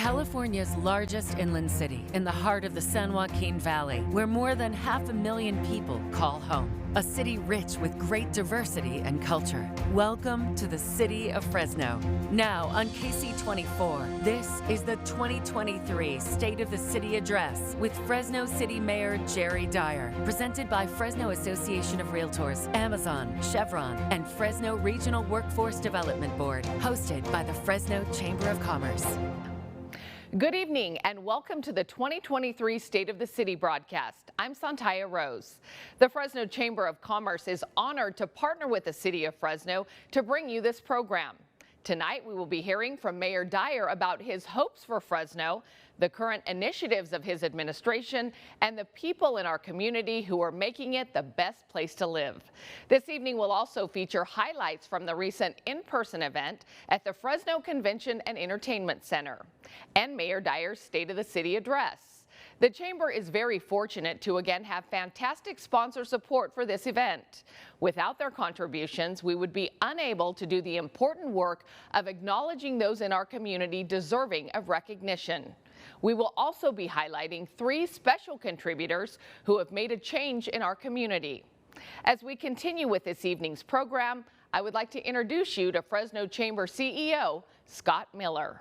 California's largest inland city in the heart of the San Joaquin Valley, where more than 500,000 people call home. A city rich with great diversity and culture. Welcome to the city of Fresno. Now on KC24, this is the 2023 State of the City Address with Fresno City Mayor Jerry Dyer, presented by Fresno Association of Realtors, Amazon, Chevron, and Fresno Regional Workforce Development Board, hosted by the Fresno Chamber of Commerce. Good evening and welcome to the 2023 State of the City broadcast. I'm Santaya Rose. The Fresno Chamber of Commerce is honored to partner with the City of Fresno to bring you this program. Tonight we will be hearing from Mayor Dyer about his hopes for Fresno, the current initiatives of his administration, and the people in our community who are making it the best place to live. This evening will also feature highlights from the recent in-person event at the Fresno Convention and Entertainment Center and Mayor Dyer's State of the City address. The Chamber is very fortunate to again have fantastic sponsor support for this event. Without their contributions, we would be unable to do the important work of acknowledging those in our community deserving of recognition. We will also be highlighting 3 special contributors who have made a change in our community. As we continue with this evening's program, I would like to introduce you to Fresno Chamber CEO, Scott Miller.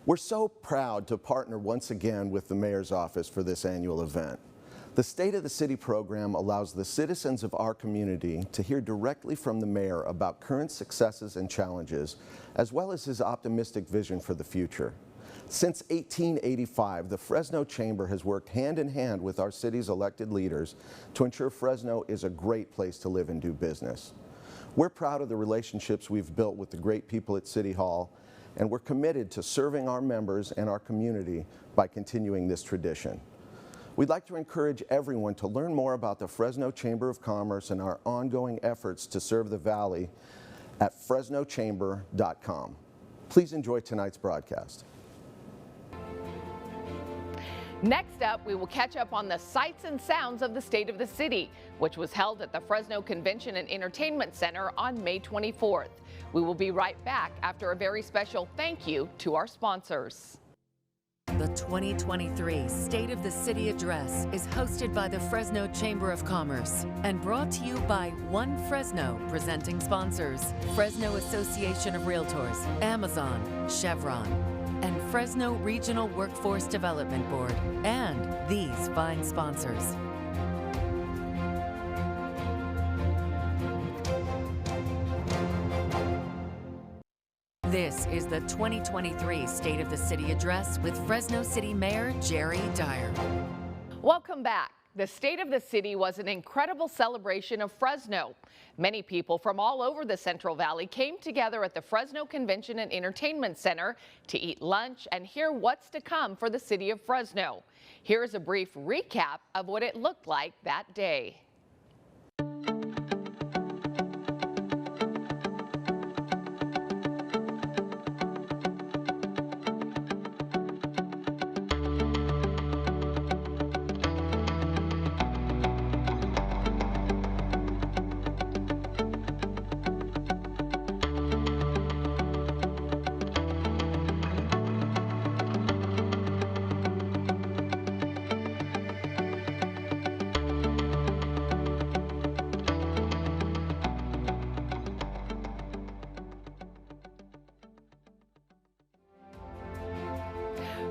We're so proud to partner once again with the Mayor's Office for this annual event. The State of the City program allows the citizens of our community to hear directly from the Mayor about current successes and challenges, as well as his optimistic vision for the future. Since 1885, the Fresno Chamber has worked hand in hand with our city's elected leaders to ensure Fresno is a great place to live and do business. We're proud of the relationships we've built with the great people at City Hall, and we're committed to serving our members and our community by continuing this tradition. We'd like to encourage everyone to learn more about the Fresno Chamber of Commerce and our ongoing efforts to serve the Valley at fresnochamber.com. Please enjoy tonight's broadcast. Next up, we will catch up on the sights and sounds of the State of the City, which was held at the Fresno Convention and Entertainment Center on May 24th. We will be right back after a very special thank you to our sponsors. The 2023 State of the City Address is hosted by the Fresno Chamber of Commerce and brought to you by One Fresno presenting sponsors, Fresno Association of Realtors, Amazon, Chevron, and Fresno Regional Workforce Development Board, and these fine sponsors. This is the 2023 State of the City Address with Fresno City Mayor Jerry Dyer. Welcome back. The State of the City was an incredible celebration of Fresno. Many people from all over the Central Valley came together at the Fresno Convention and Entertainment Center to eat lunch and hear what's to come for the city of Fresno. Here's a brief recap of what it looked like that day.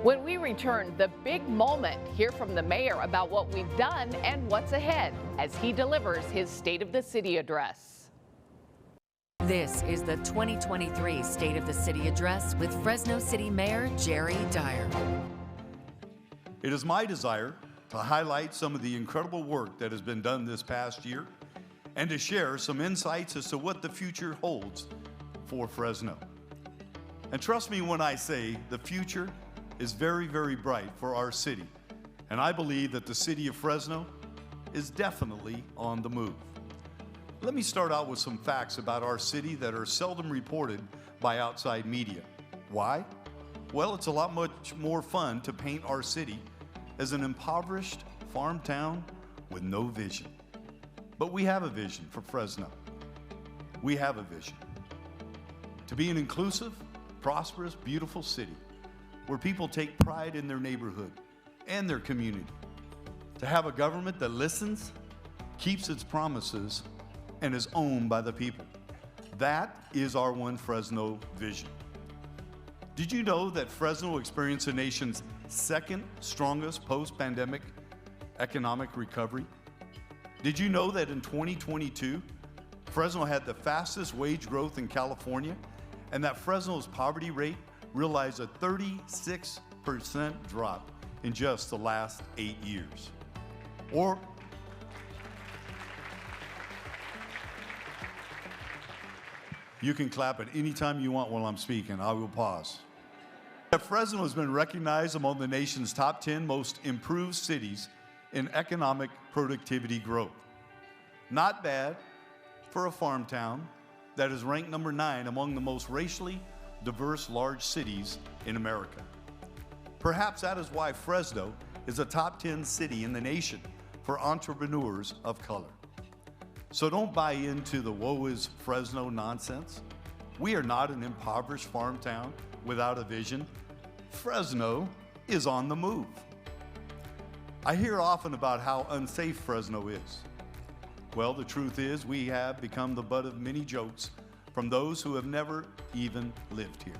When we return, the big moment, hear from the mayor about what we've done and what's ahead as he delivers his State of the City address. This is the 2023 State of the City Address with Fresno City Mayor Jerry Dyer. It is my desire to highlight some of the incredible work that has been done this past year and to share some insights as to what the future holds for Fresno. And trust me when I say the future is very, very bright for our city. And I believe that the city of Fresno is definitely on the move. Let me start out with some facts about our city that are seldom reported by outside media. Why? Well, it's a lot much more fun to paint our city as an impoverished farm town with no vision. But we have a vision for Fresno. We have a vision to be an inclusive, prosperous, beautiful city where people take pride in their neighborhood and their community. To have a government that listens, keeps its promises, and is owned by the people. That is our One Fresno vision. Did you know that Fresno experienced the nation's second strongest post-pandemic economic recovery? Did you know that in 2022, Fresno had the fastest wage growth in California, and that Fresno's poverty rate realized a 36% drop in just the last 8 years? Or you can clap at any time you want while I'm speaking. I will pause. Fresno has been recognized among the nation's top 10 most improved cities in economic productivity growth. Not bad for a farm town that is ranked number 9 among the most racially diverse large cities in America. Perhaps that is why Fresno is a top 10 city in the nation for entrepreneurs of color. So don't buy into the woe is Fresno nonsense. We are not an impoverished farm town without a vision. Fresno is on the move. I hear often about how unsafe Fresno is. Well, the truth is we have become the butt of many jokes from those who have never even lived here.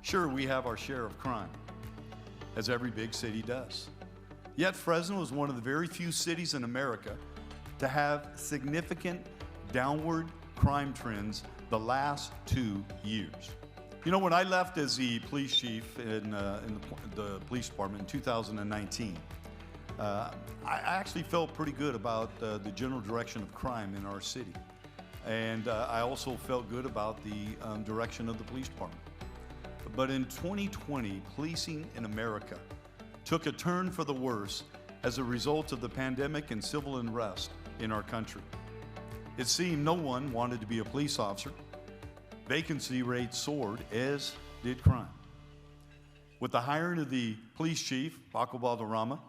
Sure, we have our share of crime, as every big city does. Yet Fresno is one of the very few cities in America to have significant downward crime trends the last 2 years. You know, when I left as the police chief in the police department in 2019, I actually felt pretty good about the general direction of crime in our city. And I also felt good about the direction of the police department. But in 2020, policing in America took a turn for the worse as a result of the pandemic and civil unrest in our country. It seemed no one wanted to be a police officer. Vacancy rates soared, as did crime. With the hiring of the police chief, Paco Valderrama,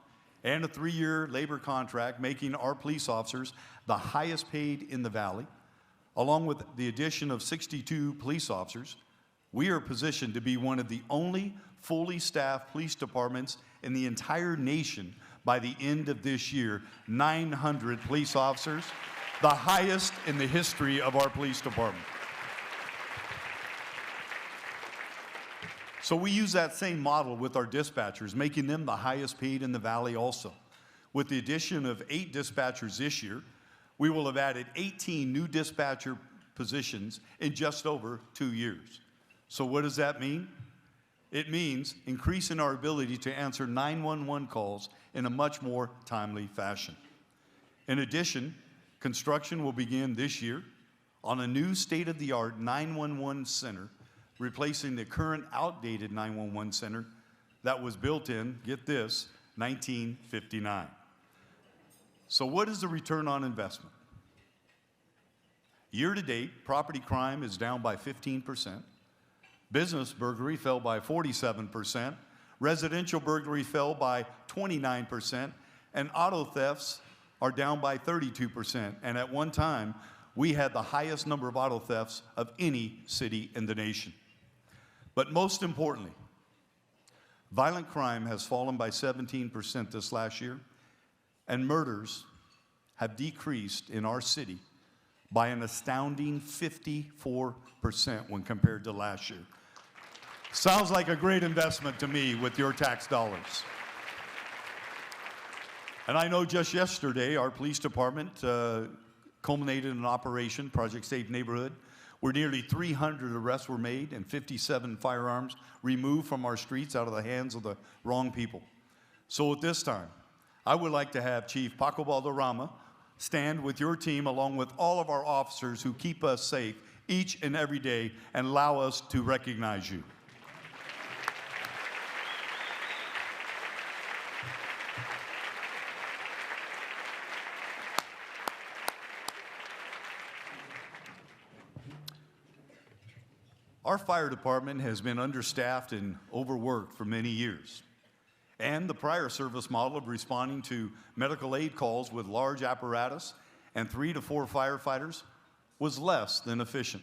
and a 3-year labor contract making our police officers the highest paid in the valley, along with the addition of 62 police officers, we are positioned to be one of the only fully staffed police departments in the entire nation by the end of this year. 900 police officers, the highest in the history of our police department. So we use that same model with our dispatchers, making them the highest paid in the valley also. With the addition of 8 dispatchers this year, we will have added 18 new dispatcher positions in just over 2 years. So what does that mean? It means increasing our ability to answer 911 calls in a much more timely fashion. In addition, construction will begin this year on a new state-of-the-art 911 center, replacing the current outdated 911 center that was built in, get this, 1959. So what is the return on investment? Year to date, property crime is down by 15%. Business burglary fell by 47%. Residential burglary fell by 29%. And auto thefts are down by 32%. And at one time, we had the highest number of auto thefts of any city in the nation. But most importantly, violent crime has fallen by 17% this last year, and murders have decreased in our city by an astounding 54% when compared to last year. Sounds like a great investment to me with your tax dollars. And I know just yesterday, our police department culminated an operation, Project Safe Neighborhood, where nearly 300 arrests were made and 57 firearms removed from our streets out of the hands of the wrong people. So at this time, I would like to have Chief Paco Valderrama stand with your team along with all of our officers who keep us safe each and every day and allow us to recognize you. Our fire department has been understaffed and overworked for many years. And the prior service model of responding to medical aid calls with large apparatus and 3 to 4 firefighters was less than efficient.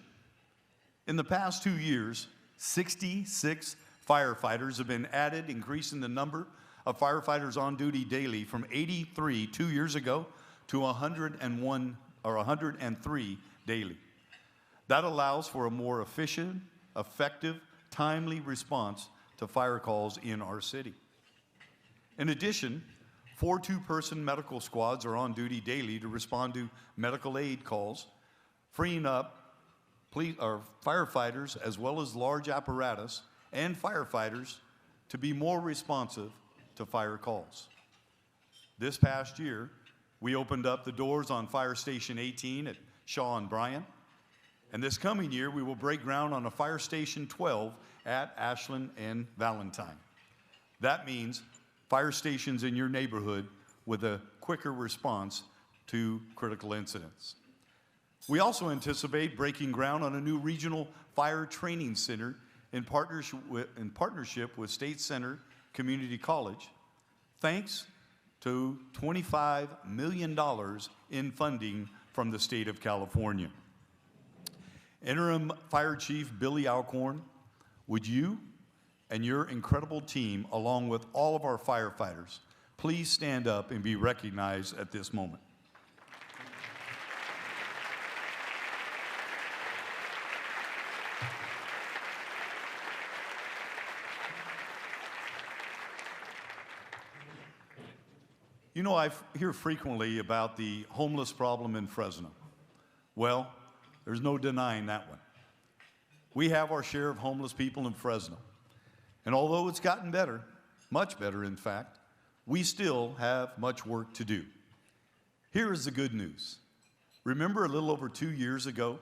In the past 2 years, 66 firefighters have been added, increasing the number of firefighters on duty daily from 83 2 years ago to 101 or 103 daily. That allows for a more efficient, effective, timely response to fire calls in our city. In addition, 4 two-person medical squads are on duty daily to respond to medical aid calls, freeing up firefighters as well as large apparatus and firefighters to be more responsive to fire calls. This past year, we opened up the doors on Fire Station 18 at Shaw and Bryan, and this coming year we will break ground on a Fire Station 12 at Ashland and Valentine. That means fire stations in your neighborhood with a quicker response to critical incidents. We also anticipate breaking ground on a new regional fire training center in partnership with State Center Community College, thanks to $25 million in funding from the state of California. Interim Fire Chief Billy Alcorn, would you and your incredible team, along with all of our firefighters, please stand up and be recognized at this moment. You know, I hear frequently about the homeless problem in Fresno. Well, there's no denying that one. We have our share of homeless people in Fresno. And although it's gotten better, much better in fact, we still have much work to do. Here is the good news. Remember a little over 2 years ago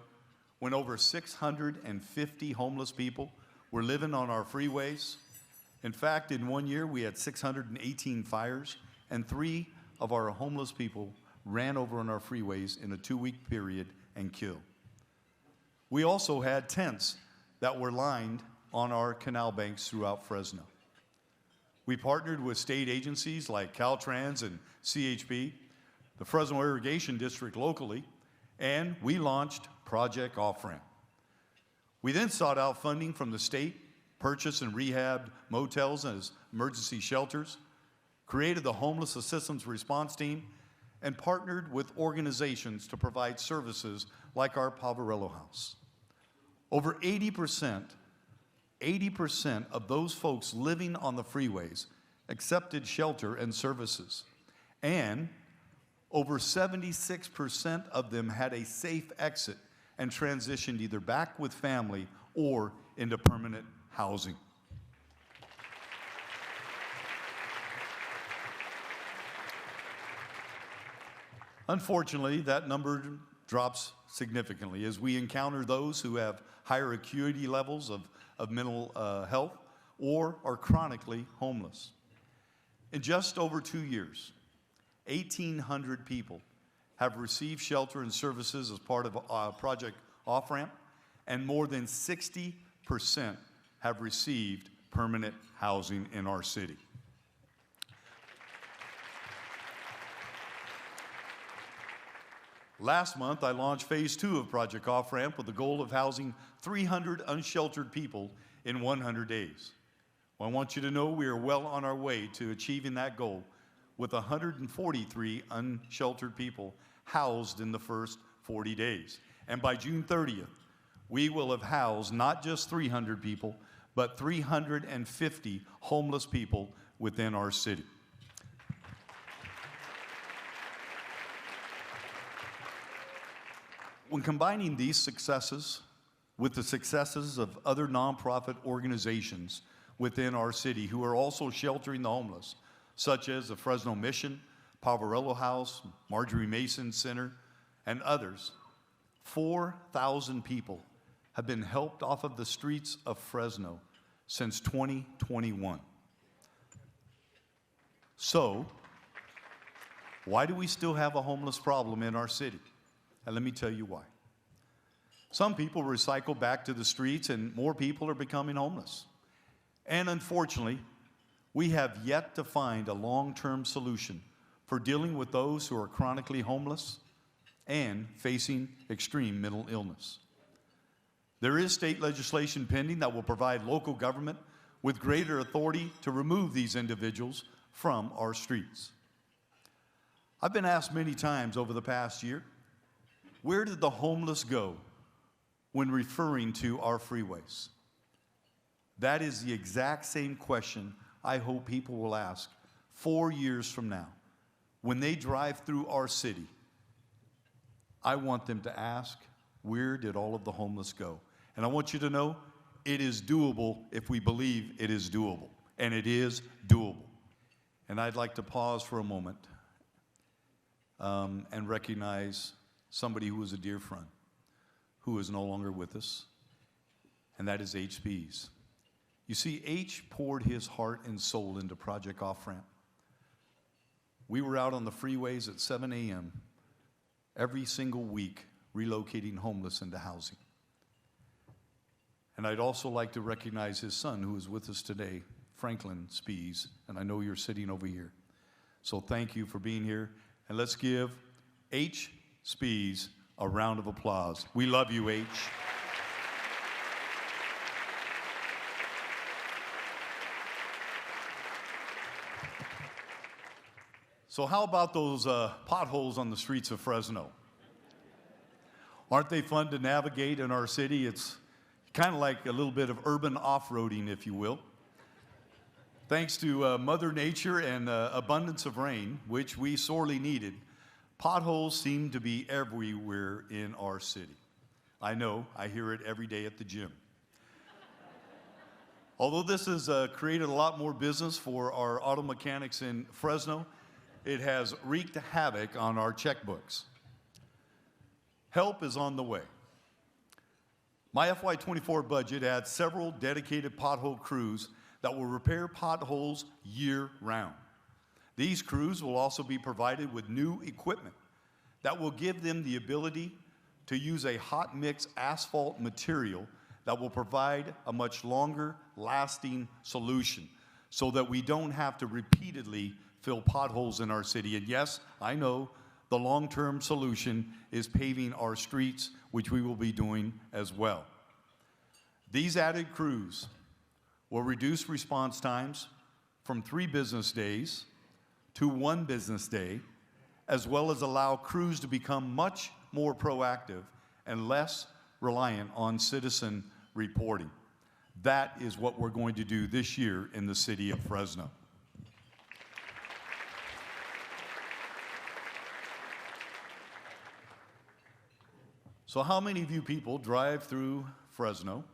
when over 650 homeless people were living on our freeways? In fact, in 1 year we had 618 fires, and 3 of our homeless people ran over on our freeways in a 2-week period and killed. We also had tents that were lined on our canal banks throughout Fresno. We partnered with state agencies like Caltrans and CHP, the Fresno Irrigation District locally, and we launched Project Off-Ramp. We then sought out funding from the state, purchased and rehabbed motels as emergency shelters, created the Homeless Assistance Response Team, and partnered with organizations to provide services like our Poverello House. Over 80% of those folks living on the freeways accepted shelter and services, and over 76% of them had a safe exit and transitioned either back with family or into permanent housing. Unfortunately, that number drops significantly as we encounter those who have higher acuity levels of mental health or are chronically homeless. In just over 2 years, 1,800 people have received shelter and services as part of Project Off-Ramp, and more than 60% have received permanent housing in our city. Last month, I launched Phase 2 of Project Off-Ramp with the goal of housing 300 unsheltered people in 100 days. Well, I want you to know we are well on our way to achieving that goal with 143 unsheltered people housed in the first 40 days. And by June 30th, we will have housed not just 300 people, but 350 homeless people within our city. When combining these successes with the successes of other nonprofit organizations within our city who are also sheltering the homeless, such as the Fresno Mission, Poverello House, Marjorie Mason Center, and others, 4,000 people have been helped off of the streets of Fresno since 2021. So, why do we still have a homeless problem in our city? And let me tell you why. Some people recycle back to the streets and more people are becoming homeless. And unfortunately, we have yet to find a long-term solution for dealing with those who are chronically homeless and facing extreme mental illness. There is state legislation pending that will provide local government with greater authority to remove these individuals from our streets. I've been asked many times over the past year, where did the homeless go when referring to our freeways? That is the exact same question I hope people will ask 4 years from now. When they drive through our city, I want them to ask, where did all of the homeless go? And I want you to know, it is doable if we believe it is doable. And it is doable. And I'd like to pause for a moment and recognize somebody who was a dear friend, who is no longer with us, and that is H. Spees. You see, H poured his heart and soul into Project Off-Ramp. We were out on the freeways at 7 a.m. every single week relocating homeless into housing. And I'd also like to recognize his son, who is with us today, Franklin Spees, and I know you're sitting over here. So thank you for being here, and let's give H. Spees a round of applause. We love you, H. So how about those potholes on the streets of Fresno? Aren't they fun to navigate in our city? It's kind of like a little bit of urban off-roading, if you will. Thanks to Mother Nature and abundance of rain, which we sorely needed, potholes seem to be everywhere in our city. I know, I hear it every day at the gym. Although this has created a lot more business for our auto mechanics in Fresno, it has wreaked havoc on our checkbooks. Help is on the way. My FY24 budget adds several dedicated pothole crews that will repair potholes year-round. These crews will also be provided with new equipment that will give them the ability to use a hot mix asphalt material that will provide a much longer lasting solution so that we don't have to repeatedly fill potholes in our city. And yes, I know the long-term solution is paving our streets, which we will be doing as well. These added crews will reduce response times from 3 business days to 1 business day, as well as allow crews to become much more proactive and less reliant on citizen reporting. That is what we're going to do this year in the city of Fresno. So how many of you people drive through Fresno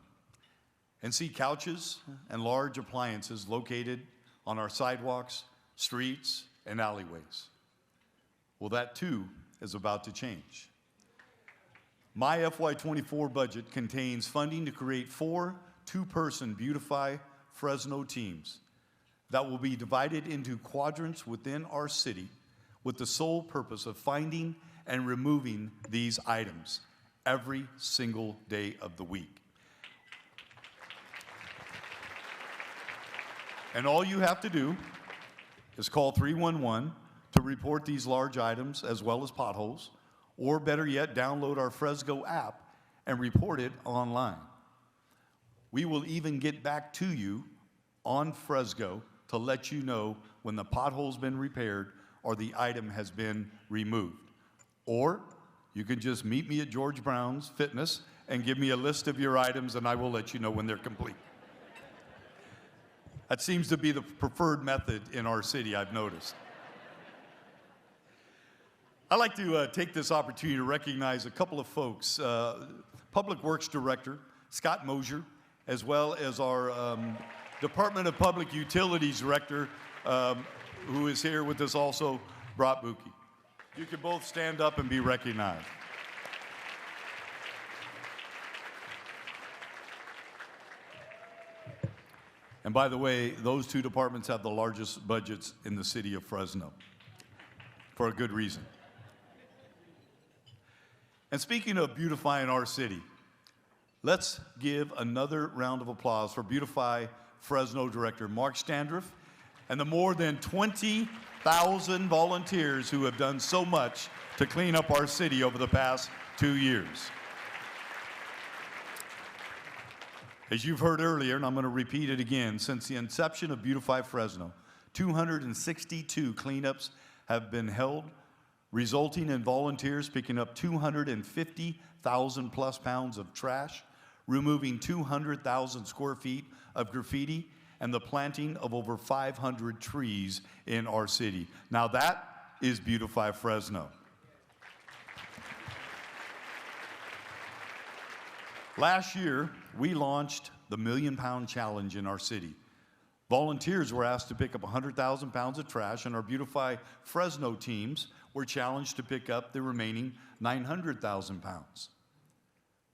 and see couches and large appliances located on our sidewalks, streets, and alleyways? Well, that too is about to change. My FY24 budget contains funding to create 4 two-person Beautify Fresno teams that will be divided into quadrants within our city with the sole purpose of finding and removing these items every single day of the week. And all you have to do is call 311 to report these large items as well as potholes, or better yet, download our Fresno app and report it online. We will even get back to you on Fresno to let you know when the pothole's been repaired or the item has been removed. Or you can just meet me at George Brown's Fitness and give me a list of your items, and I will let you know when they're complete. That seems to be the preferred method in our city, I've noticed. I'd like to take this opportunity to recognize a couple of folks. Public Works Director Scott Mosier, as well as our Department of Public Utilities Director, who is here with us also, Brat Buki. You can both stand up and be recognized. And by the way, those 2 departments have the largest budgets in the city of Fresno, for a good reason. And speaking of beautifying our city, let's give another round of applause for Beautify Fresno Director Mark Standriff and the more than 20,000 volunteers who have done so much to clean up our city over the past 2 years. As you've heard earlier, and I'm going to repeat it again, since the inception of Beautify Fresno, 262 cleanups have been held, resulting in volunteers picking up 250,000 plus pounds of trash, removing 200,000 square feet of graffiti, and the planting of over 500 trees in our city. Now that is Beautify Fresno. Last year, we launched the Million Pound Challenge in our city. Volunteers were asked to pick up 100,000 pounds of trash, and our Beautify Fresno teams were challenged to pick up the remaining 900,000 pounds.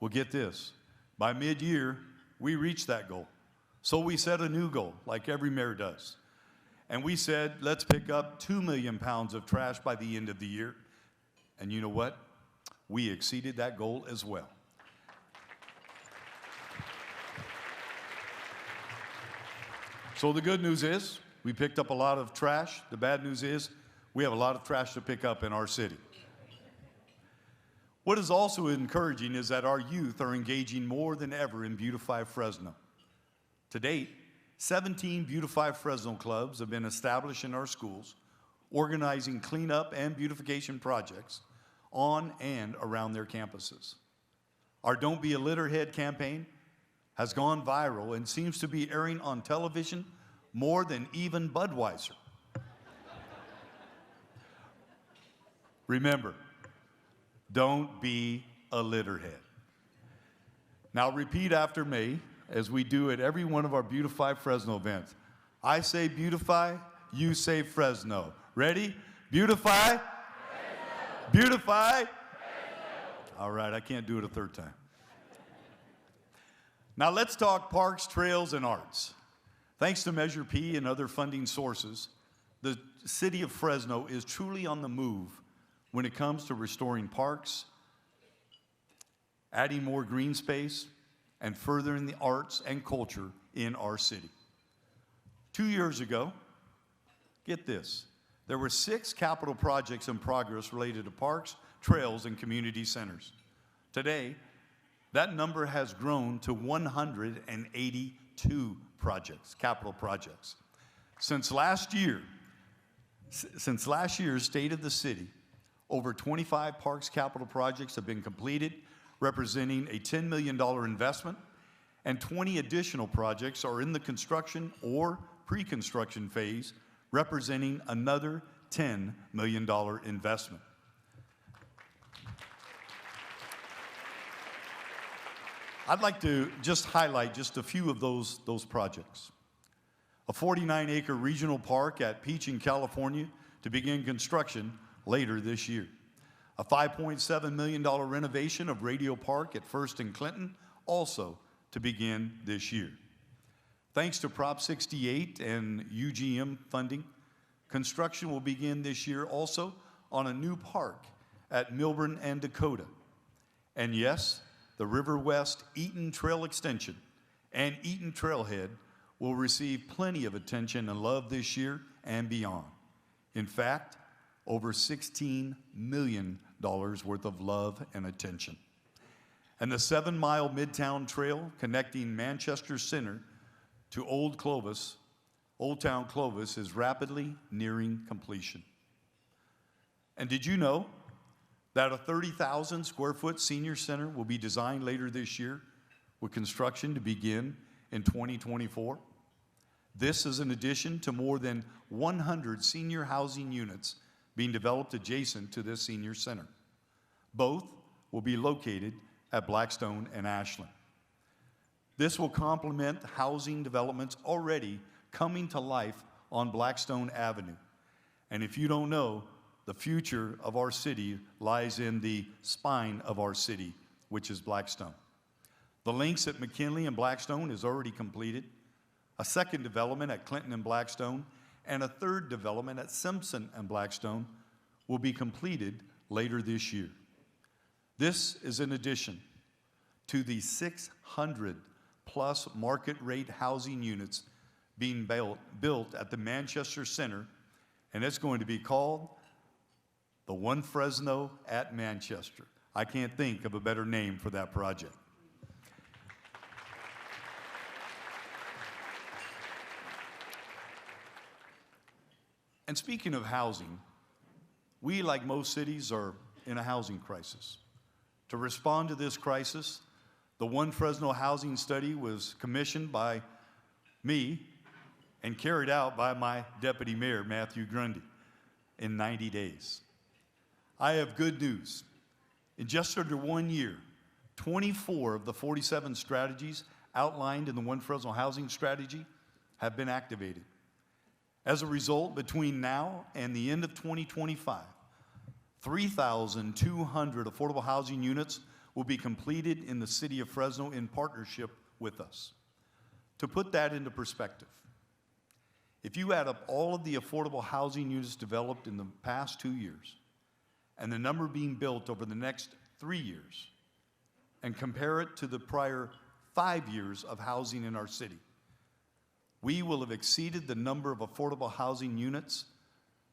Well, get this. By mid-year, we reached that goal. So we set a new goal, like every mayor does. And we said, let's pick up 2 million pounds of trash by the end of the year. And you know what? We exceeded that goal as well. So the good news is we picked up a lot of trash. The bad news is we have a lot of trash to pick up in our city. What is also encouraging is that our youth are engaging more than ever in Beautify Fresno. To date, 17 Beautify Fresno clubs have been established in our schools, organizing cleanup and beautification projects on and around their campuses. Our Don't Be a Litterhead campaign has gone viral and seems to be airing on television more than even Budweiser. Remember, don't be a litterhead. Now repeat after me as we do at every one of our Beautify Fresno events. I say beautify, you say Fresno. Ready? Beautify? Fresno. Beautify? Fresno. All right, I can't do it a third time. Now let's talk parks, trails, and arts. Thanks to Measure P and other funding sources, the city of Fresno is truly on the move when it comes to restoring parks, adding more green space, and furthering the arts and culture in our city. 2 years ago, get this, there were 6 capital projects in progress related to parks, trails, and community centers. Today, that number has grown to 182 projects, capital projects. Since last year's State of the City, over 25 parks capital projects have been completed, representing a $10 million investment, and 20 additional projects are in the construction or pre-construction phase, representing another $10 million investment. I'd like to just highlight just a few of those projects. A 49-acre regional park at Peach in California to begin construction later this year. A $5.7 million renovation of Radio Park at First and Clinton, also to begin this year. Thanks to Prop 68 and UGM funding, construction will begin this year also on a new park at Milburn and Dakota. And yes, the River West Eaton Trail Extension and Eaton Trailhead will receive plenty of attention and love this year and beyond. In fact, over $16 million worth of love and attention. And the 7-mile Midtown Trail connecting Manchester Center to Old Town Clovis is rapidly nearing completion. And did you know that a 30,000 square foot senior center will be designed later this year with construction to begin in 2024? This is in addition to more than 100 senior housing units being developed adjacent to this senior center. Both will be located at Blackstone and Ashland. This will complement housing developments already coming to life on Blackstone Avenue. And if you don't know, the future of our city lies in the spine of our city, which is Blackstone. The links at McKinley and Blackstone is already completed. A second development at Clinton and Blackstone, and a third development at Simpson and Blackstone will be completed later this year. This is in addition to the 600 plus market rate housing units being built at the Manchester Center, and it's going to be called the One Fresno at Manchester. I can't think of a better name for that project. And speaking of housing, we, like most cities, are in a housing crisis. To respond to this crisis, the One Fresno Housing Study was commissioned by me and carried out by my deputy mayor, Matthew Grundy, in 90 days. I have good news. In just under 1 year, 24 of the 47 strategies outlined in the One Fresno Housing Strategy have been activated. As a result, between now and the end of 2025, 3,200 affordable housing units will be completed in the city of Fresno in partnership with us. To put that into perspective, if you add up all of the affordable housing units developed in the past 2 years and the number being built over the next 3 years and compare it to the prior 5 years of housing in our city, we will have exceeded the number of affordable housing units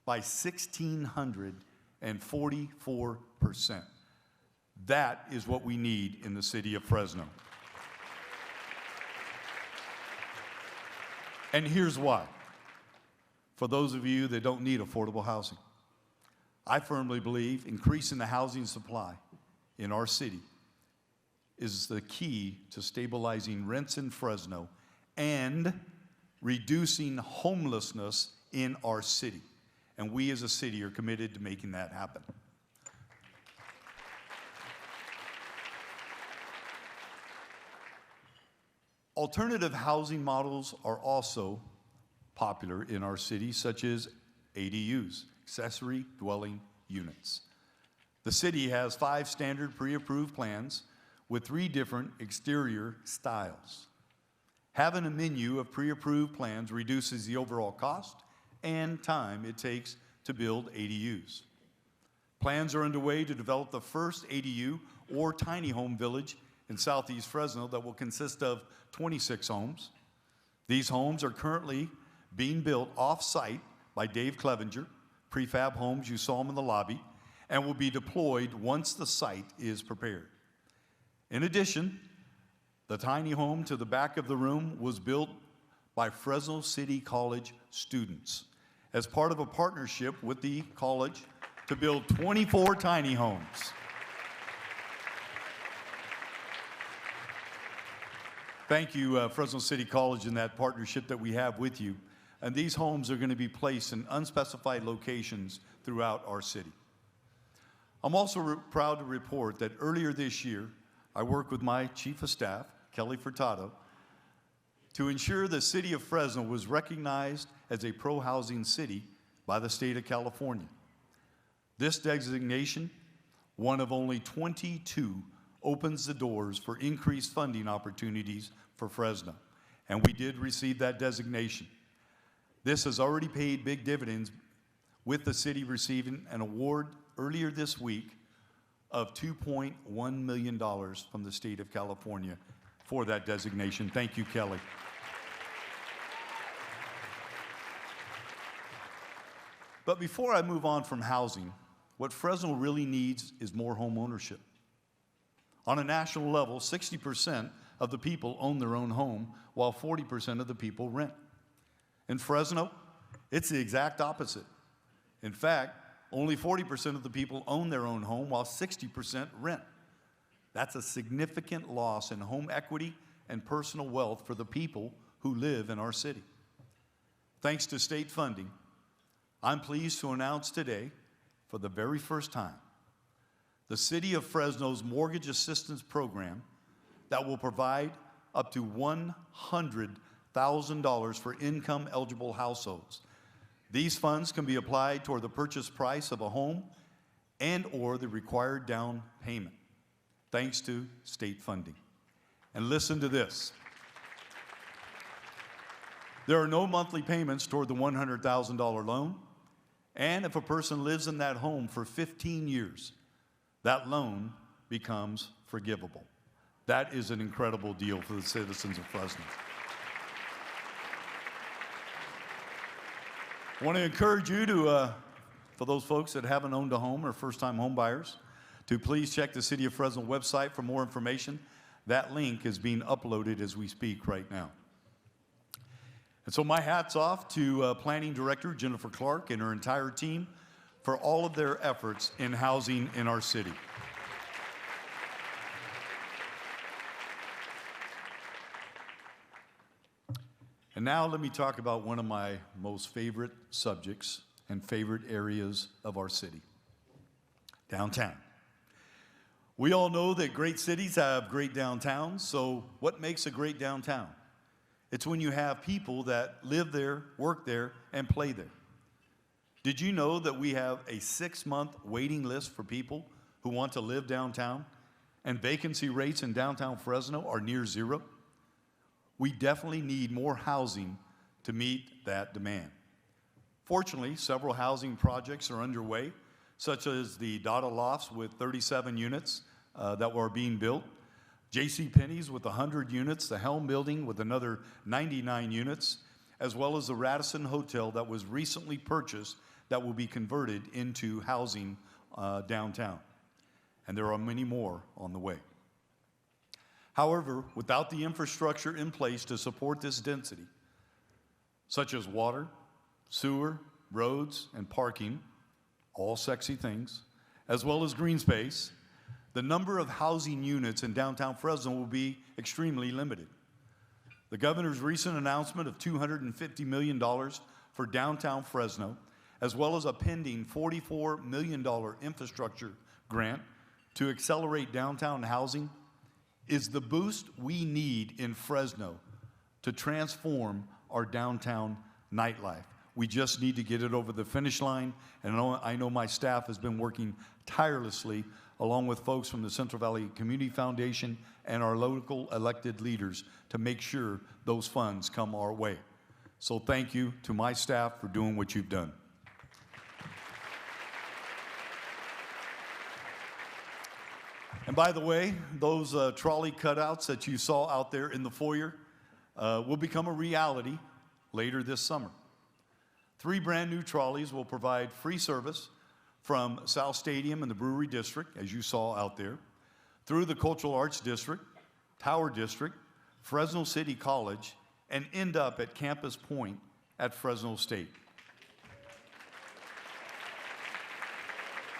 by 1,644%. That is what we need in the city of Fresno. And here's why. For those of you that don't need affordable housing, I firmly believe increasing the housing supply in our city is the key to stabilizing rents in Fresno and reducing homelessness in our city. And we as a city are committed to making that happen. Alternative housing models are also popular in our city, such as ADUs, accessory dwelling units. The city has 5 standard pre-approved plans with 3 different exterior styles. Having a menu of pre-approved plans reduces the overall cost and time it takes to build ADUs. Plans are underway to develop the first ADU or tiny home village in Southeast Fresno that will consist of 26 homes. These homes are currently being built off-site by Dave Clevenger, Prefab Homes, you saw them in the lobby, and will be deployed once the site is prepared. In addition, the tiny home to the back of the room was built by Fresno City College students as part of a partnership with the college to build 24 tiny homes. Thank you, Fresno City College, and that partnership that we have with you. And these homes are going to be placed in unspecified locations throughout our city. I'm also proud to report that earlier this year, I worked with my Chief of Staff, Kelly Furtado, to ensure the city of Fresno was recognized as a pro-housing city by the state of California. This designation, one of only 22, opens the doors for increased funding opportunities for Fresno, and we did receive that designation. This has already paid big dividends, with the city receiving an award earlier this week of $2.1 million from the state of California for that designation. Thank you, Kelly. But before I move on from housing, what Fresno really needs is more home ownership. On a national level, 60% of the people own their own home, while 40% of the people rent. In Fresno, it's the exact opposite. In fact, only 40% of the people own their own home, while 60% rent. That's a significant loss in home equity and personal wealth for the people who live in our city. Thanks to state funding, I'm pleased to announce today, for the very first time, the City of Fresno's Mortgage Assistance Program that will provide up to $100,000 for income-eligible households. These funds can be applied toward the purchase price of a home and/or the required down payment, thanks to state funding. And listen to this. There are no monthly payments toward the $100,000 loan, and if a person lives in that home for 15 years, that loan becomes forgivable. That is an incredible deal for the citizens of Fresno. I want to encourage you to, for those folks that haven't owned a home or first-time home buyers, to please check the City of Fresno website for more information. That link is being uploaded as we speak right now. And so my hat's off to Planning Director Jennifer Clark and her entire team for all of their efforts in housing in our city. And now let me talk about one of my most favorite subjects and favorite areas of our city, downtown. We all know that great cities have great downtowns, so what makes a great downtown? It's when you have people that live there, work there, and play there. Did you know that we have a 6-month waiting list for people who want to live downtown, and vacancy rates in downtown Fresno are near zero? We definitely need more housing to meet that demand. Fortunately, several housing projects are underway, such as the Dada Lofts with 37 units that were being built, JCPenney's with 100 units, the Helm Building with another 99 units, as well as the Radisson Hotel that was recently purchased that will be converted into housing downtown. And there are many more on the way. However, without the infrastructure in place to support this density, such as water, sewer, roads, and parking, all sexy things, as well as green space, the number of housing units in downtown Fresno will be extremely limited. The governor's recent announcement of $250 million for downtown Fresno, as well as a pending $44 million infrastructure grant to accelerate downtown housing, is the boost we need in Fresno to transform our downtown nightlife. We just need to get it over the finish line, and I know my staff has been working tirelessly along with folks from the Central Valley Community Foundation and our local elected leaders to make sure those funds come our way. So thank you to my staff for doing what you've done. And by the way, those trolley cutouts that you saw out there in the foyer will become a reality later this summer. 3 brand new trolleys will provide free service from South Stadium and the Brewery District, as you saw out there, through the Cultural Arts District, Tower District, Fresno City College, and end up at Campus Point at Fresno State.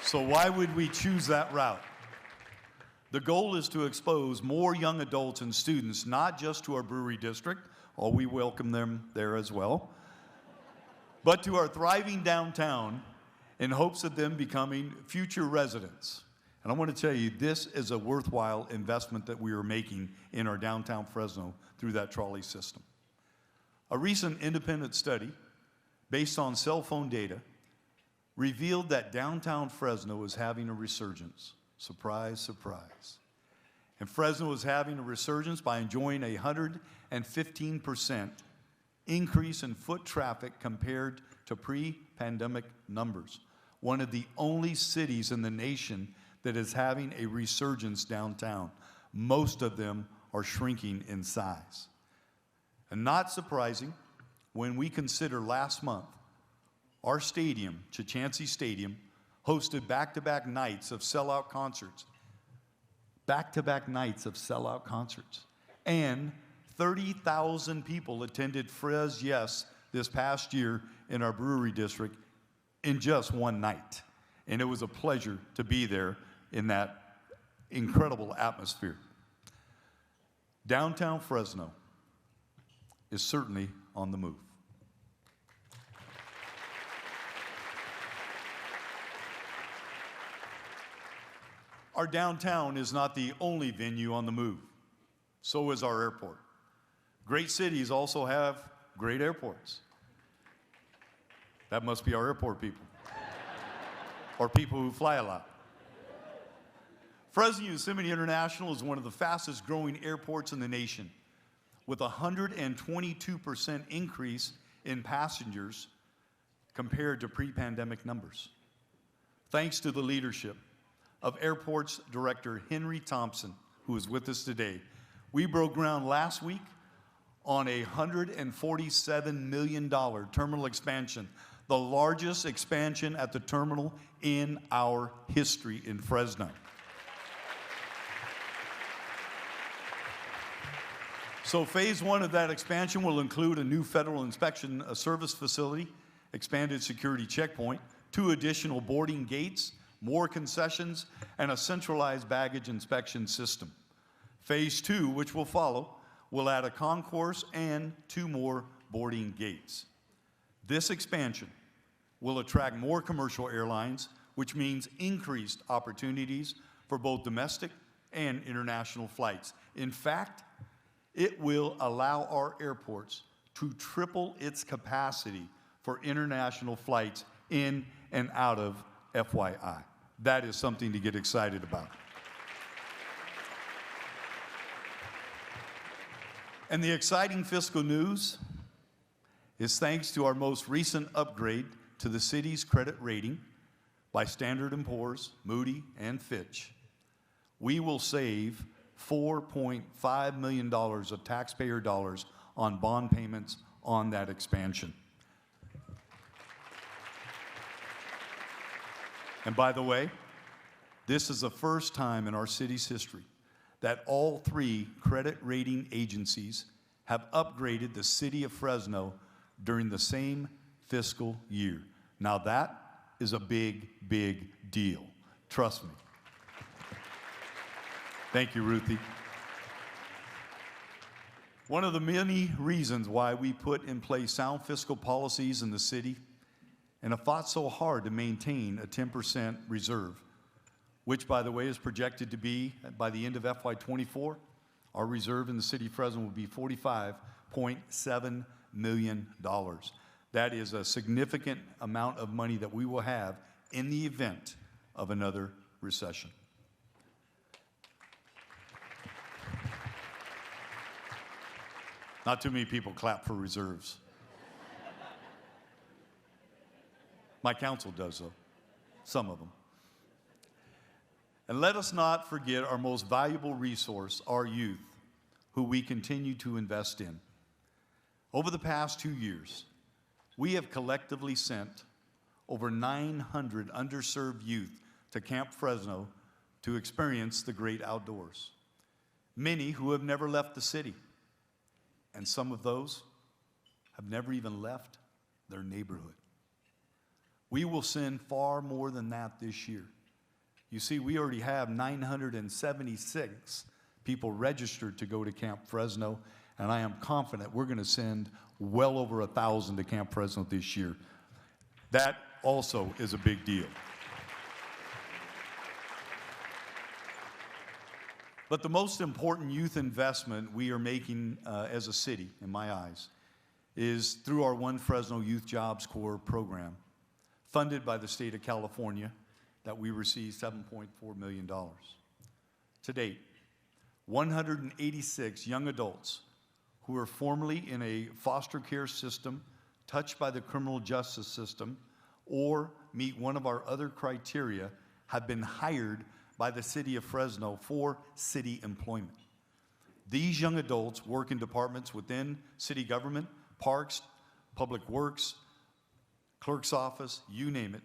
So why would we choose that route? The goal is to expose more young adults and students, not just to our Brewery District, although we welcome them there as well, but to our thriving downtown in hopes of them becoming future residents. And I want to tell you, this is a worthwhile investment that we are making in our downtown Fresno through that trolley system. A recent independent study based on cell phone data revealed that downtown Fresno is having a resurgence. Surprise, surprise. And Fresno is having a resurgence by enjoying a 115% increase in foot traffic compared to pre-pandemic numbers. One of the only cities in the nation that is having a resurgence downtown. Most of them are shrinking in size. And not surprising when we consider last month, our stadium, Chachansey Stadium, hosted back-to-back nights of sellout concerts. Back-to-back nights of sellout concerts. And 30,000 people attended Fres Yes this past year in our Brewery District in just one night. And it was a pleasure to be there in that incredible atmosphere. Downtown Fresno is certainly on the move. Our downtown is not the only venue on the move. So is our airport. Great cities also have great airports. That must be our airport people. Or people who fly a lot. Fresno Yosemite International is one of the fastest growing airports in the nation, with a 122% increase in passengers compared to pre-pandemic numbers. Thanks to the leadership of Airports Director Henry Thompson, who is with us today, we broke ground last week on a $147 million terminal expansion, the largest expansion at the terminal in our history in So So phase one of that expansion will include a new federal inspection service facility, expanded security checkpoint, 2 additional boarding gates, more concessions, and a centralized baggage inspection system. Phase 2, which will follow, will add a concourse and 2 more boarding gates. This expansion will attract more commercial airlines, which means increased opportunities for both domestic and international flights. In fact, it will allow our airports to triple its capacity for international flights in and out of FYI. That is something to get excited about. And the exciting fiscal news is thanks to our most recent upgrade to the city's credit rating by Standard & Poor's, Moody, and Fitch. We will save $4.5 million of taxpayer dollars on bond payments on that expansion. And by the way, this is the first time in our city's history that all 3 credit rating agencies have upgraded the city of Fresno during the same fiscal year. Now that is a big, big deal. Trust me. Thank you, Ruthie. One of the many reasons why we put in place sound fiscal policies in the city and have fought so hard to maintain a 10% reserve, which, by the way, is projected to be, by the end of FY24, our reserve in the city of Fresno will be $45.7 million. That is a significant amount of money that we will have in the event of another recession. Not too many people clap for reserves. My council does, though, some of them. And let us not forget our most valuable resource, our youth, who we continue to invest in. Over the past 2 years, we have collectively sent over 900 underserved youth to Camp Fresno to experience the great outdoors. Many who have never left the city, and some of those have never even left their neighborhood. We will send far more than that this year. You see, we already have 976 people registered to go to Camp Fresno, and I am confident we're going to send well over 1,000 to Camp Fresno this year. That also is a big deal. But the most important youth investment we are making as a city, in my eyes, is through our One Fresno Youth Jobs Corps program, funded by the state of California, that we received $7.4 million. To date, 186 young adults who are formerly in a foster care system, touched by the criminal justice system, or meet one of our other criteria have been hired by the city of Fresno for city employment. These young adults work in departments within city government, parks, public works, clerk's office, you name it,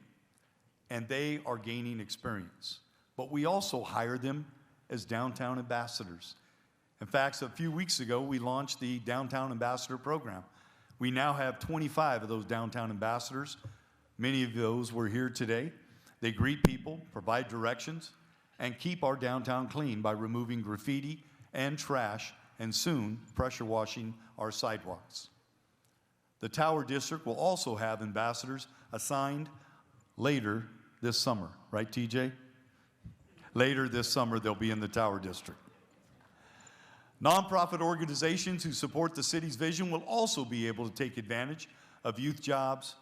and they are gaining experience. But we also hire them as downtown ambassadors. In fact, a few weeks ago, we launched the Downtown Ambassador Program. We now have 25 of those downtown ambassadors. Many of those were here today. They greet people, provide directions, and keep our downtown clean by removing graffiti and trash, and soon pressure washing our sidewalks. The Tower District will also have ambassadors assigned later this summer, right, TJ? Later this summer, they'll be in the Tower District. Nonprofit organizations who support the city's vision will also be able to take advantage of youth jobs,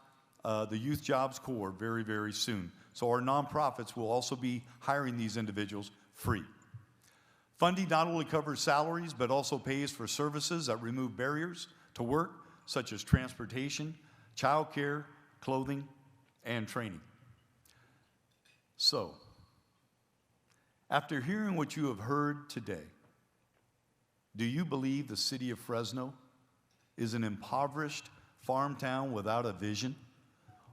the Youth Jobs Corps very, very soon. So our nonprofits will also be hiring these individuals free. Funding not only covers salaries, but also pays for services that remove barriers to work, such as transportation, childcare, clothing, and training. So, after hearing what you have heard today, do you believe the city of Fresno is an impoverished farm town without a vision,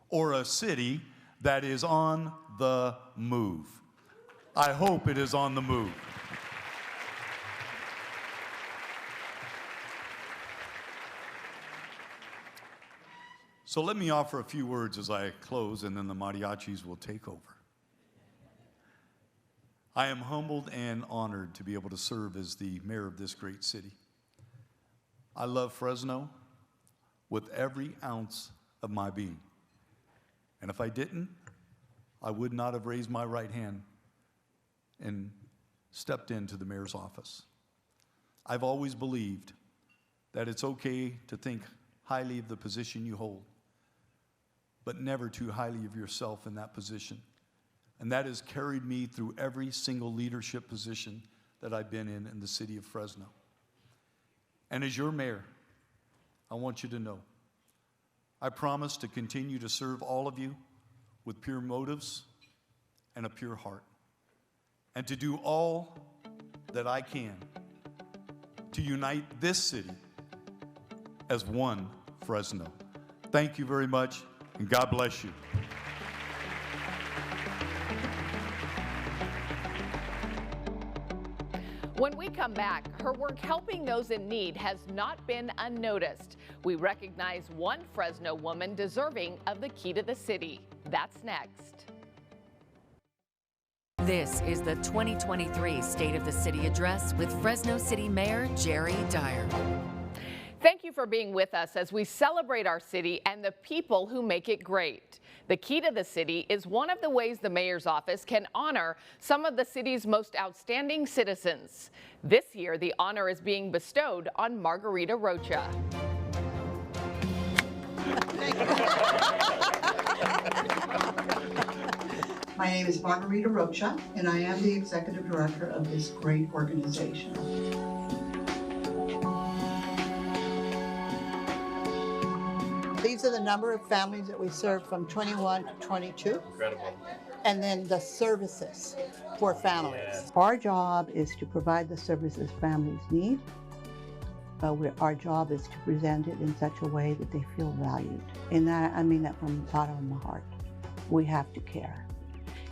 or a city that is on the move? I hope it is on the move. So let me offer a few words as I close, and then the mariachis will take over. I am humbled and honored to be able to serve as the mayor of this great city. I love Fresno with every ounce of my being. And if I didn't, I would not have raised my right hand and stepped into the mayor's office. I've always believed that it's okay to think highly of the position you hold, but never too highly of yourself in that position. And that has carried me through every single leadership position that I've been in the city of Fresno. And as your mayor, I want you to know, I promise to continue to serve all of you with pure motives and a pure heart, and to do all that I can to unite this city as one Fresno. Thank you very much, and God bless you. When we come back, her work helping those in need has not been unnoticed. We recognize one Fresno woman deserving of the key to the city. That's next. This is the 2023 State of the City Address with Fresno City Mayor Jerry Dyer. Thank you for being with us as we celebrate our city and the people who make it great. The key to the city is one of the ways the mayor's office can honor some of the city's most outstanding citizens. This year, the honor is being bestowed on Margarita Rocha. My name is Margarita Rocha, and I am the executive director of this great organization. These are the number of families that we serve from 21 to 22. Incredible. And then the services for families. Yeah. Our job is to provide the services families need. Our job is to present it in such a way that they feel valued. And that, I mean that from the bottom of my heart. We have to care.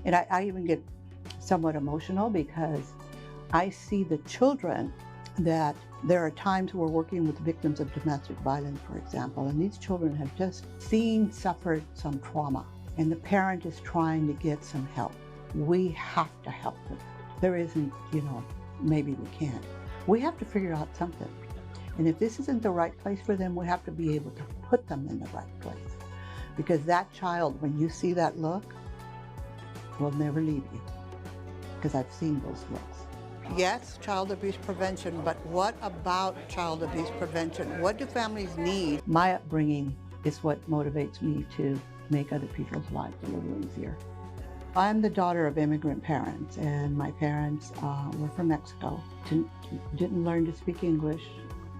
And I even get somewhat emotional because I see the children that there are times we're working with victims of domestic violence, for example, and these children have just suffered some trauma, and the parent is trying to get some help. We have to help them. There isn't, maybe we can't. We have to figure out something. And if this isn't the right place for them, we have to be able to put them in the right place. Because that child, when you see that look, will never leave you. Because I've seen those looks. Yes, child abuse prevention, but what about child abuse prevention? What do families need? My upbringing is what motivates me to make other people's lives a little easier. I'm the daughter of immigrant parents, and my parents were from Mexico. Didn't learn to speak English,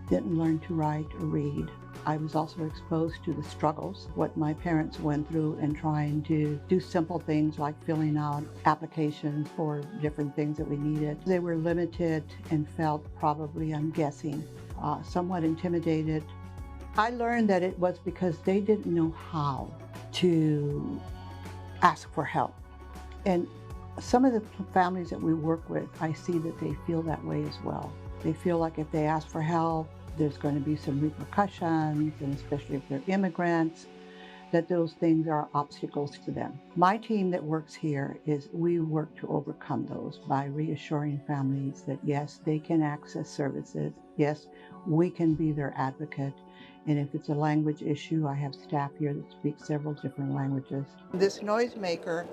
didn't learn to write or read. I was also exposed to the struggles, what my parents went through in trying to do simple things like filling out applications for different things that we needed. They were limited and felt probably, I'm guessing, somewhat intimidated. I learned that it was because they didn't know how to ask for help. And some of the families that we work with, I see that they feel that way as well. They feel like if they ask for help, there's going to be some repercussions, and especially if they're immigrants, that those things are obstacles to them. My team that works here we work to overcome those by reassuring families that yes, they can access services. Yes, we can be their advocate. And if it's a language issue, I have staff here that speak several different languages. This noisemaker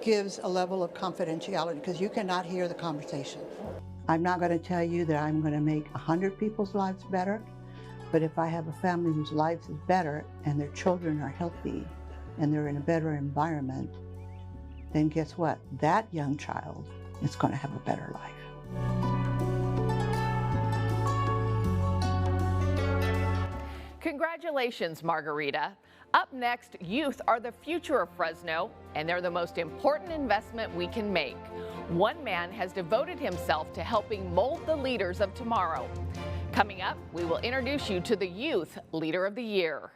gives a level of confidentiality because you cannot hear the conversation. I'm not going to tell you that I'm going to make 100 people's lives better, but if I have a family whose lives is better and their children are healthy and they're in a better environment, then guess what? That young child is going to have a better life. Congratulations, Margarita. Up next, youth are the future of Fresno, and they're the most important investment we can make. One man has devoted himself to helping mold the leaders of tomorrow. Coming up, we will introduce you to the Youth Leader of the Year.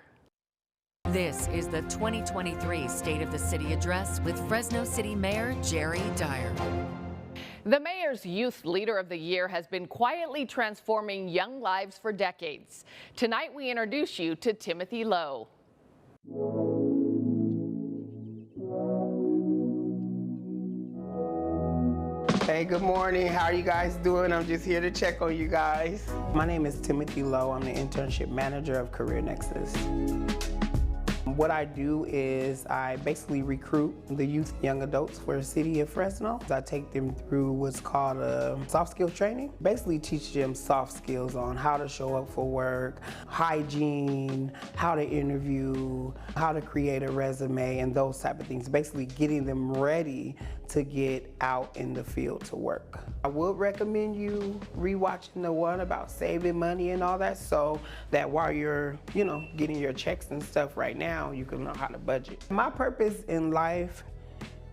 This is the 2023 State of the City Address with Fresno City Mayor Jerry Dyer. The mayor's Youth Leader of the Year has been quietly transforming young lives for decades. Tonight, we introduce you to Timothy Lowe. Hey, good morning. How are you guys doing? I'm just here to check on you guys. My name is Timothy Lowe. I'm the internship manager of Career Nexus. What I do is I basically recruit the youth and young adults for the city of Fresno. I take them through what's called a soft skills training. Basically teach them soft skills on how to show up for work, hygiene, how to interview, how to create a resume, and those type of things. Basically getting them ready to get out in the field to work. I would recommend you rewatching the one about saving money and all that, so that while you're, getting your checks and stuff right now, you can know how to budget. My purpose in life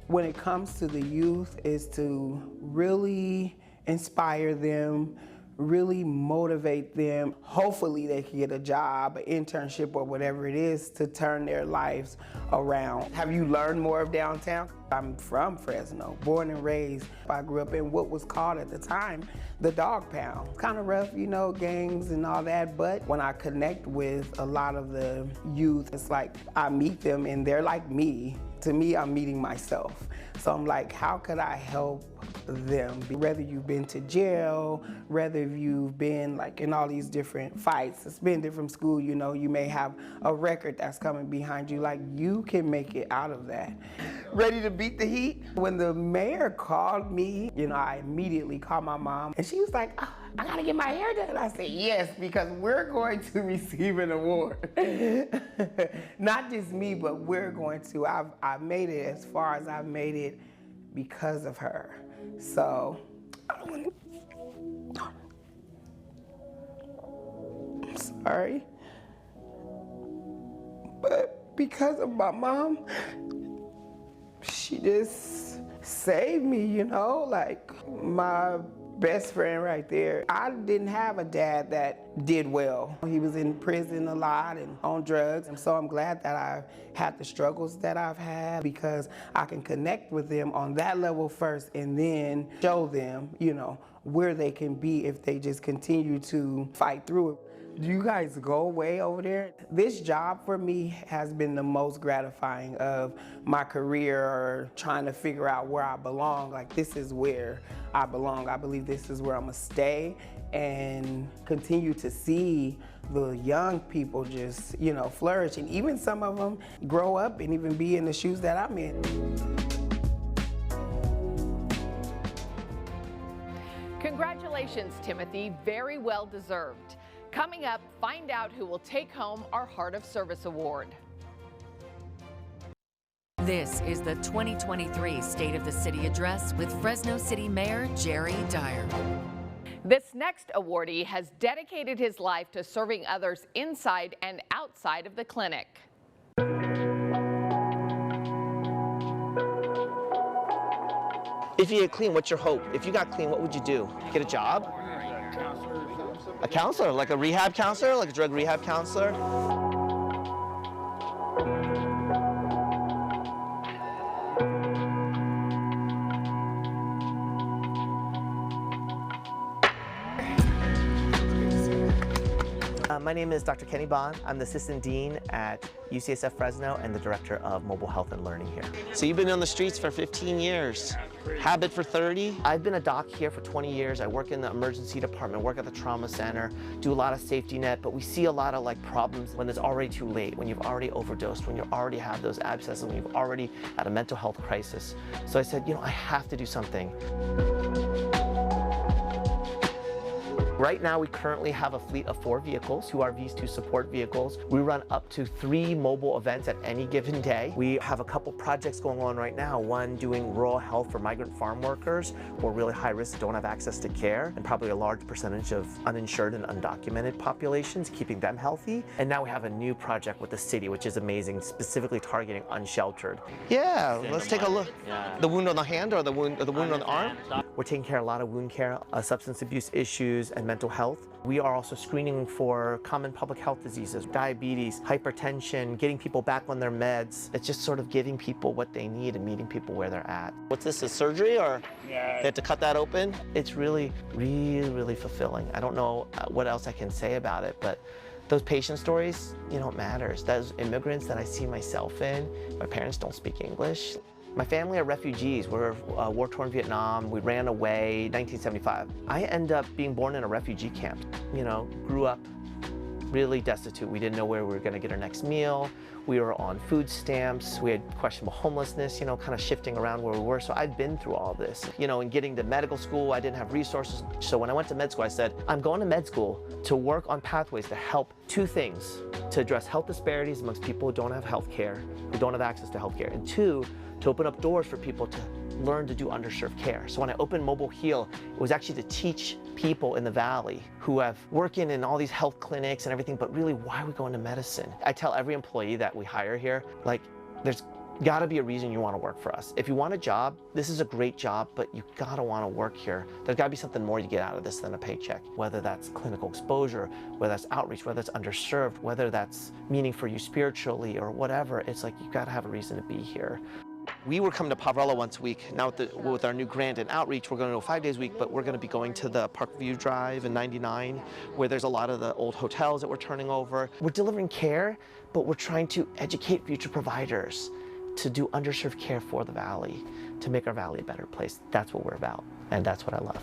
when it comes to the youth is to really inspire them, really motivate them. Hopefully they can get a job, an internship, or whatever it is to turn their lives around. Have you learned more of downtown? I'm from Fresno, born and raised. I grew up in what was called at the time the dog pound. Kind of rough, gangs and all that, but when I connect with a lot of the youth, it's like I meet them and they're like me. To me, I'm meeting myself. So I'm like, how could I help them? Whether you've been to jail, whether you've been like in all these different fights, it's been different school, you may have a record that's coming behind you, like you can make it out of that. Ready to beat the heat? When the mayor called me, I immediately called my mom and she was like, oh, I gotta get my hair done. I said, yes, because we're going to receive an award. Not just me, but we're going to. I've made it as far as I've made it because of her. So, I'm sorry, but because of my mom, she just saved me, like my best friend right there. I didn't have a dad that did well. He was in prison a lot and on drugs, and so I'm glad that I've had the struggles that I've had because I can connect with them on that level first and then show them, where they can be if they just continue to fight through it. Do you guys go away over there? This job for me has been the most gratifying of my career, or trying to figure out where I belong. Like, this is where I belong. I believe this is where I'm gonna stay and continue to see the young people just, flourish, and even some of them grow up and even be in the shoes that I'm in. Congratulations, Timothy. Very well deserved. Coming up, find out who will take home our Heart of Service Award. This is the 2023 State of the City Address with Fresno City Mayor Jerry Dyer. This next awardee has dedicated his life to serving others inside and outside of the clinic. If you get clean, what's your hope? If you got clean, what would you do? Get a job? A counselor, like a rehab counselor, like a drug rehab counselor? My name is Dr. Kenny Bond. I'm the Assistant Dean at UCSF Fresno and the Director of Mobile Health and Learning here. So you've been on the streets for 15 years, Habit for 30. I've been a doc here for 20 years. I work in the emergency department, work at the trauma center, do a lot of safety net, but we see a lot of problems when it's already too late, when you've already overdosed, when you already have those abscesses, when you've already had a mental health crisis. So I said, I have to do something. Right now, we currently have a fleet of 4 vehicles, 2 RVs, 2 support vehicles. We run up to 3 mobile events at any given day. We have a couple projects going on right now, one doing rural health for migrant farm workers who are really high risk, don't have access to care, and probably a large percentage of uninsured and undocumented populations, keeping them healthy. And now we have a new project with the city, which is amazing, specifically targeting unsheltered. Yeah, let's take a look. Yeah. The wound on the hand or the wound on the arm? We're taking care of a lot of wound care, substance abuse issues, and mental health. We are also screening for common public health diseases, diabetes, hypertension, getting people back on their meds. It's just sort of giving people what they need and meeting people where they're at. What's this, a surgery, or they have to cut that open? It's really, really, really fulfilling. I don't know what else I can say about it, but Those patient stories, you know, it matters. Those immigrants that I see myself in, my parents don't speak English. My family are refugees. We're war-torn Vietnam. We ran away 1975. I end up being born in a refugee camp. You know, grew up really destitute. We didn't know where we were gonna get our next meal. We were on food stamps. We had questionable homelessness, you know, kind of shifting around where we were. So I'd been through all this. You know, in getting to medical school, I didn't have resources. So when I went to med school, I said, I'm going to med school to work on pathways to help two things: to address health disparities amongst people who don't have health care, who don't have access to health care, and two, to open up doors for people to learn to do underserved care. So when I opened Mobile Heal, it was actually to teach people in the Valley who have working in all these health clinics and everything, but really, why are we going to medicine? I tell every employee that we hire here, like, there's gotta be a reason you wanna work for us. If you want a job, this is a great job, but you gotta wanna work here. There's gotta be something more you get out of this than a paycheck, whether that's clinical exposure, whether that's outreach, whether that's underserved, whether that's meaning for you spiritually or whatever. It's like, you gotta have a reason to be here. We were coming to Poverello once a week. Now with our new grant and outreach, we're going to go 5 days a week, but we're going to be going to the Parkview Drive in 99, where there's a lot of the old hotels that we're turning over. We're delivering care, but we're trying to educate future providers to do underserved care for the Valley, to make our Valley a better place. That's what we're about, and that's what I love.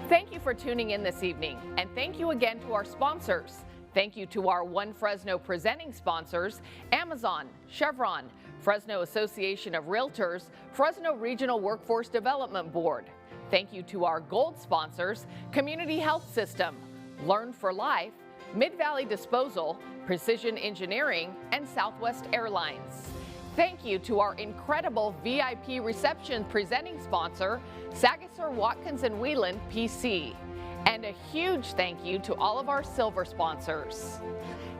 Thank you for tuning in this evening, and thank you again to our sponsors. Thank you to our One Fresno presenting sponsors: Amazon, Chevron, Fresno Association of Realtors, Fresno Regional Workforce Development Board. Thank you to our gold sponsors: Community Health System, Learn for Life, Mid-Valley Disposal, Precision Engineering, and Southwest Airlines. Thank you to our incredible VIP reception presenting sponsor, Sagasser, Watkins & Whelan, PC. And a huge thank you to all of our silver sponsors.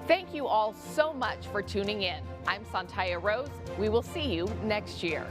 Thank you all so much for tuning in. I'm Santaya Rose. We will see you next year.